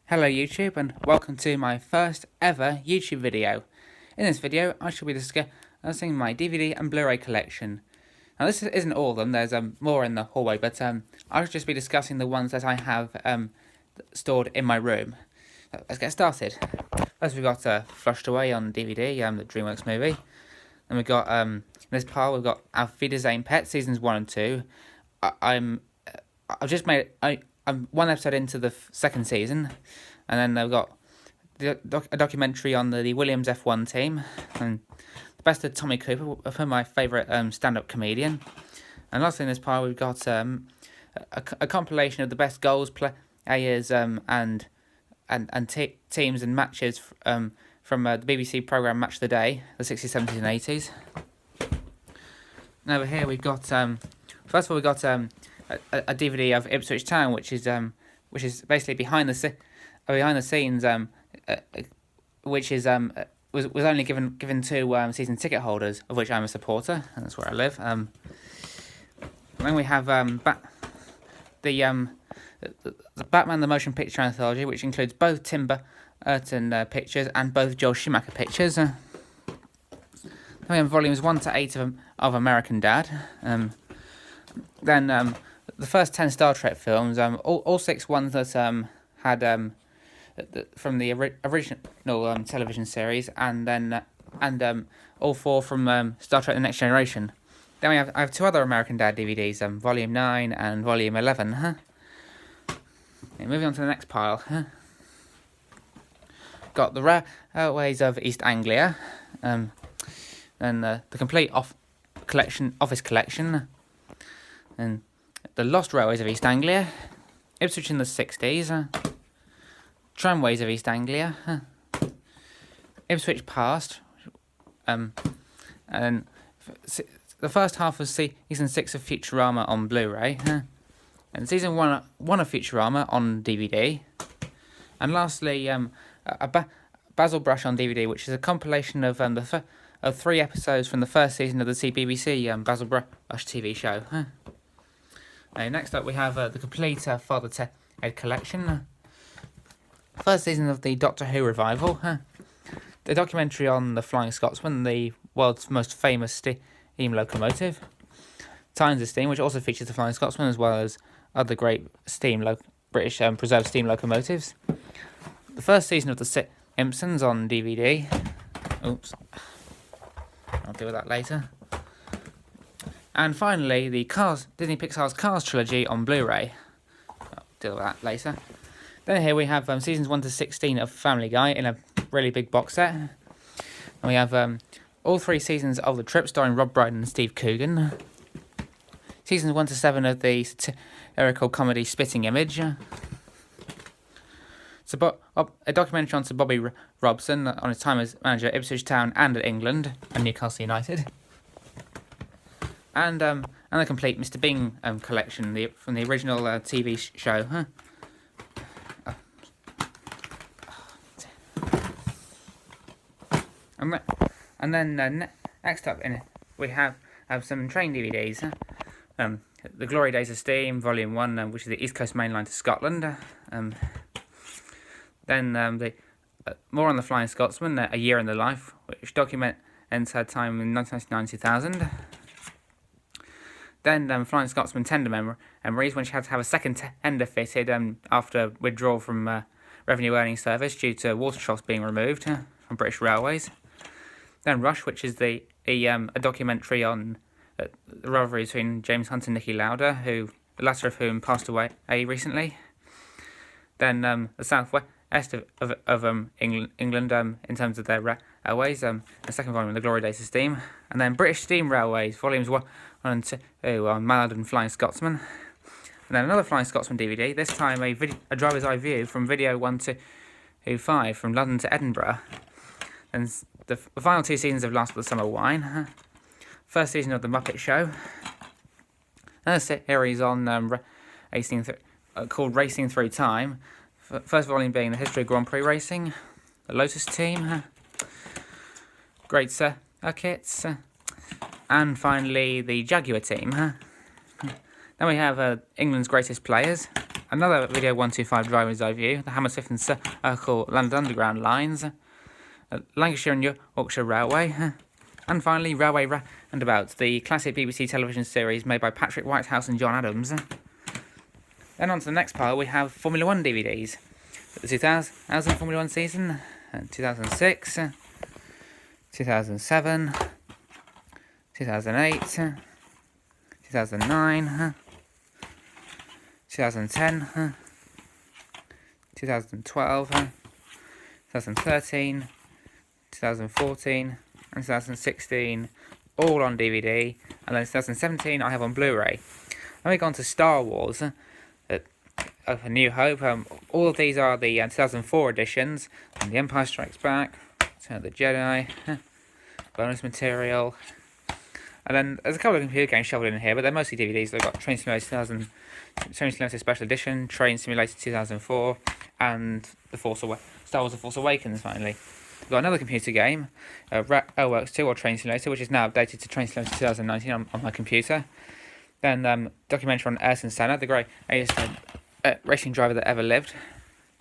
Hello YouTube and welcome to my first ever YouTube video. In this video I shall be discussing my DVD and Blu-ray collection. Now this isn't all of them, there's more in the hallway, but I'll just be discussing the ones that I have stored in my room. Let's get started. First we've got Flushed Away on DVD, the DreamWorks movie. Then we've got, in this pile we've got Auf Wiedersehen Pet Seasons 1 and 2. I've just made... I'm one episode into the second season, and then they've got a documentary on the Williams F1 team, and the best of Tommy Cooper, of whom my favourite stand-up comedian. And lastly in this pile we've got a compilation of the best goals, players, and teams and matches from the BBC programme Match of the Day, the 60s, 70s and 80s. And over here we've got, first of all we've got a DVD of Ipswich Town, which is basically behind the scenes, which is was only given to season ticket holders, of which I'm a supporter, and that's where I live. And then we have the Batman the Motion Picture Anthology, which includes both Tim Burton pictures and both Joel Schumacher pictures. Then we have volumes 1 to 8 of American Dad. Then the first 10 Star Trek films, all 6 ones that had from the original television series, and then all 4 from Star Trek: The Next Generation. Then I have 2 other American Dad DVDs, Volume 9 and Volume 11. Okay, moving on to the next pile. Got the Railways of East Anglia, then the complete office collection, and the Lost Railways of East Anglia, Ipswich in the 60s, Tramways of East Anglia, Ipswich Past, and the first half of season 6 of Futurama on Blu-ray, and season 1 of Futurama on DVD, and lastly a Basil Brush on DVD, which is a compilation of 3 episodes from the first season of the BBC Basil Brush TV show. Next up we have the complete Father Ted collection. First season of the Doctor Who revival. The documentary on the Flying Scotsman, the world's most famous steam locomotive. Times of Steam, which also features the Flying Scotsman as well as other great British preserved steam locomotives. The first season of The Simpsons on DVD. Oops. I'll deal with that later. And finally, the Disney Pixar's Cars trilogy on Blu-ray. I'll deal with that later. Then here we have seasons 1 to 16 of Family Guy in a really big box set. And we have all 3 seasons of The Trip, starring Rob Brydon and Steve Coogan. Seasons 1 to 7 of the satirical comedy Spitting Image. A documentary on Sir Bobby Robson on his time as manager at Ipswich Town and at England and Newcastle United. And the complete Mr. Bing collection from the original TV show. And then next up we have some train DVDs. The Glory Days of Steam, Volume 1, which is the East Coast Main Line to Scotland. Then the more on the Flying Scotsman, A Year in the Life, which documents her time in 1999-2000. Then Flying Scotsman Tender Memories, when she had to have a second tender fitted after withdrawal from Revenue Earning Service due to water troughs being removed from British Railways. Then Rush, which is a documentary on the rivalry between James Hunt and Nicky Lauda, the latter of whom passed away recently. Then the southwest of England in terms of their railways, the second volume of The Glory Days of Steam, and then British Steam Railways, volumes 1 and 2 on Mallard and Flying Scotsman, and then another Flying Scotsman DVD, this time a driver's eye view from Video 125 from London to Edinburgh, and the final 2 seasons of Last of the Summer Wine, first season of The Muppet Show, and a series on called Racing Through Time, first volume being the history of Grand Prix racing, the Lotus team, great circuits, and finally the Jaguar team. Then we have England's greatest players, another Video 125 driver's eye view, the Hammersmith and Circle London Underground lines, Lancashire and Yorkshire Railway, and finally Railway Roundabouts, the classic BBC television series made by Patrick Whitehouse and John Adams. Then on to the next pile, we have Formula 1 DVDs. The 2000 Formula 1 season, 2006, 2007, 2008, 2009, 2010, 2012, 2013, 2014, and 2016, all on DVD, and then 2017 I have on Blu-ray. Then we go on to Star Wars, A New Hope. All of these are the 2004 editions, and The Empire Strikes Back, Return of the Jedi, bonus material, and then there's a couple of computer games shoveled in here, but they're mostly DVDs. They've got Train Simulator Special Edition, Train Simulator 2004, and Star Wars The Force Awakens, finally. We've got another computer game, Works 2 or Train Simulator, which is now updated to Train Simulator 2019 on my computer. Then documentary on Ayrton Senna, the greatest racing driver that ever lived.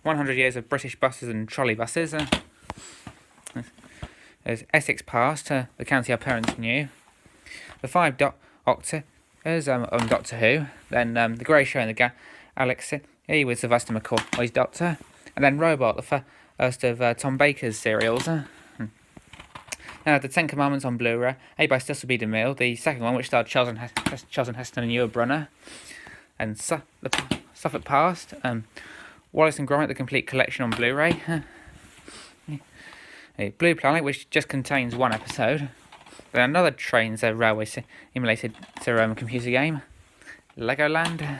100 years of British buses and trolley buses. There's Essex Past, the county our parents knew. The 5 Doctors on Doctor Who. Then The Grey Show in the Galaxy with Sylvester McCoy's Doctor. And then Robot, the first of Tom Baker's serials. Now, The Ten Commandments on Blu-ray, by Cecil B. DeMille, the second one, which starred Charles and Heston and Ewan Brunner. And Suffolk Past, Wallace and Gromit, the complete collection on Blu-ray. Blue Planet, which just contains one episode. Then another Trains Railway Simulated computer game. Legoland.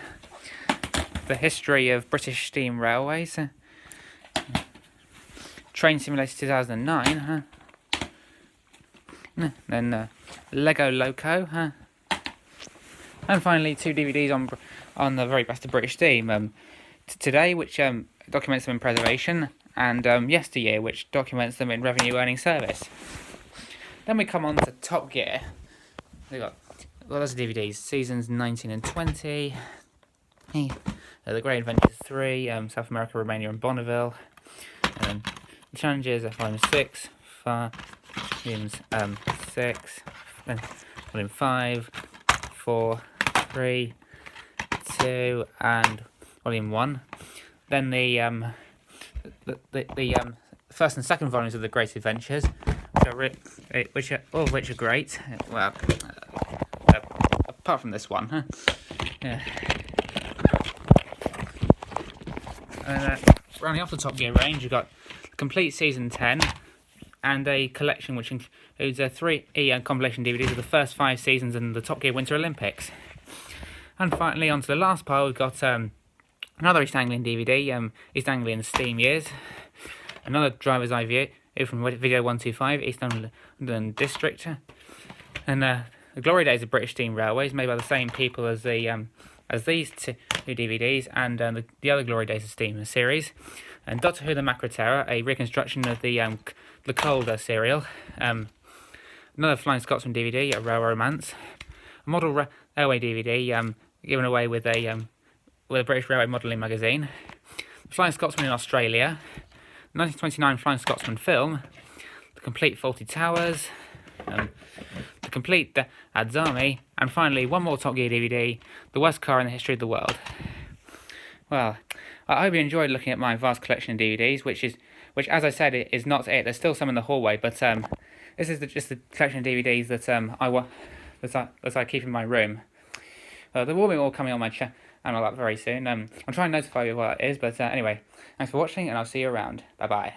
The History of British Steam Railways. Train Simulator 2009. Then Lego Loco. And finally 2 DVDs on the very best of British steam. Today, which documents them in preservation, and Yesteryear, which documents them in revenue-earning service. Then we come on to Top Gear. We've got lots of DVDs, seasons 19 and 20, The Great Adventures 3, South America, Romania and Bonneville, and then The Challenges, Volume 6, Volumes 6, then Volume 5, 4, 3, 2, and Volume 1. Then the first and second volumes of The Great Adventures, all of which are great. Well, apart from this one, Yeah. Rounding off the Top Gear range, you've got complete season 10 and a collection which includes 3 compilation DVDs of the first 5 seasons and the Top Gear Winter Olympics. And finally, on to the last pile, we've got another East Anglian DVD, East Anglian Steam Years, another Driver's Eye view from Video 125, East London District, and the Glory Days of British Steam Railways, made by the same people as these 2 DVDs, and the other Glory Days of Steam series, and Doctor Who: The Macra Terror, a reconstruction of the Colder serial, another Flying Scotsman DVD, a Rail Romance, a model railway DVD given away with a British Railway Modelling magazine, Flying Scotsman in Australia, 1929 Flying Scotsman film, the complete Faulty Towers, the complete Ad's Army, and finally one more Top Gear DVD, the worst car in the history of the world. Well, I hope you enjoyed looking at my vast collection of DVDs, which as I said, is not it. There's still some in the hallway, but this is just the collection of DVDs that I keep in my room. There will be more coming on my channel very soon. I'll try and notify you what that is, but anyway, thanks for watching, and I'll see you around. Bye-bye.